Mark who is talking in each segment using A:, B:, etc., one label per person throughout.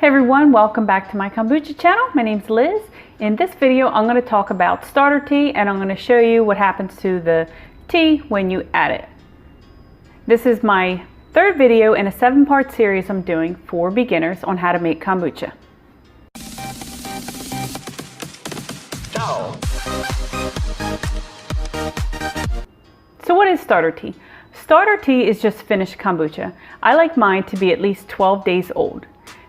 A: Hey everyone, welcome back to my kombucha channel. My name's Liz. In this video, I'm going to talk about starter tea and I'm going to show you what happens to the tea when you add it. This is my third video in a 7-part series I'm doing for beginners on how to make kombucha. So what is starter tea? Starter tea is just finished kombucha. I like mine to be at least 12 days old.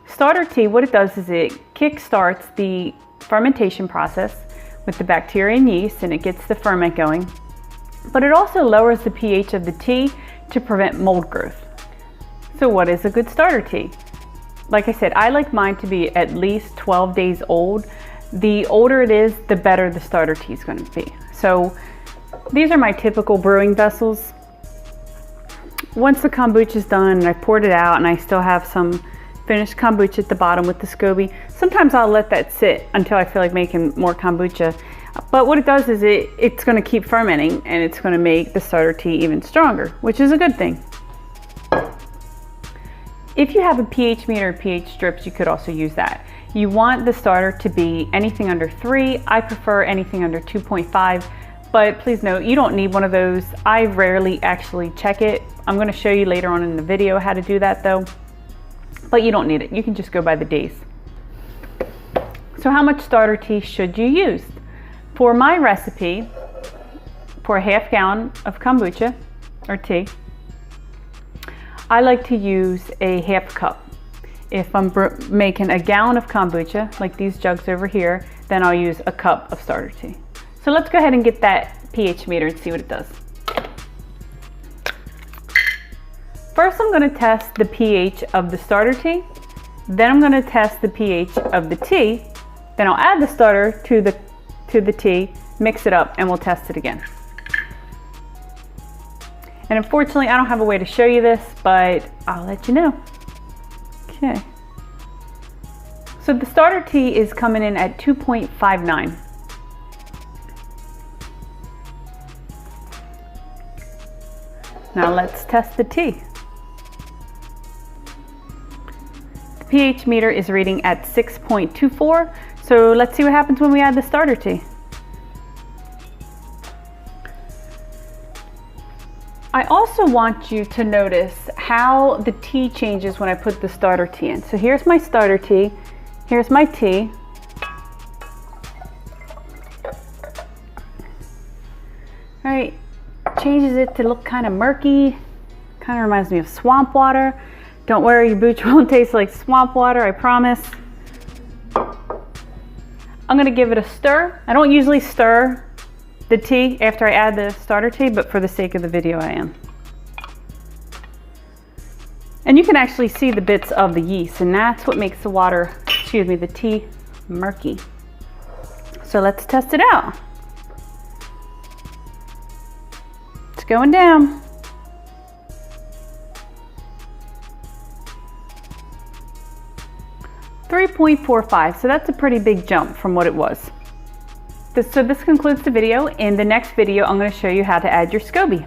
A: Starter tea, what it does is it kick-starts the fermentation process with the bacteria and yeast, and it gets the ferment going. But it also lowers the pH of the tea to prevent mold growth. So what is a good starter tea? Like I said, I like mine to be at least 12 days old. The older it is, the better the starter tea is going to be. So these are my typical brewing vessels. Once the kombucha is done and I poured it out and I still have some finished kombucha at the bottom with the SCOBY. Sometimes I'll let that sit until I feel like making more kombucha. But what it does is it's going to keep fermenting and it's going to make the starter tea even stronger, which is a good thing. If you have a pH meter or pH strips, you could also use that. You want the starter to be anything under 3. I prefer anything under 2.5. But please note, you don't need one of those. I rarely actually check it. I'm going to show you later on in the video how to do that though. But you don't need it. You can just go by the days. So how much starter tea should you use? For my recipe, for a half gallon of kombucha or tea, I like to use a half cup. If I'm making a gallon of kombucha, like these jugs over here, then I'll use a cup of starter tea. So let's go ahead and get that pH meter and see what it does. First, I'm going to test the pH of the starter tea. Then I'm going to test the pH of the tea. Then I'll add the starter to the tea, mix it up, and we'll test it again. And unfortunately, I don't have a way to show you this, but I'll let you know. Okay. So the starter tea is coming in at 2.59. Now let's test the tea. pH meter is reading at 6.24, so let's see what happens when we add the starter tea. I also want you to notice how the tea changes when I put the starter tea in. So here's my starter tea, here's my tea. All right, changes it to look kind of murky, kind of reminds me of swamp water. Don't worry, your kombucha won't taste like swamp water, I promise. I'm gonna give it a stir. I don't usually stir the tea after I add the starter tea, but for the sake of the video, I am. And you can actually see the bits of the yeast, and that's what makes the water, excuse me, the tea murky. So let's test it out. It's going down. 3.45, so that's a pretty big jump from what it was. So this concludes the video. In the next video, I'm going to show you how to add your SCOBY.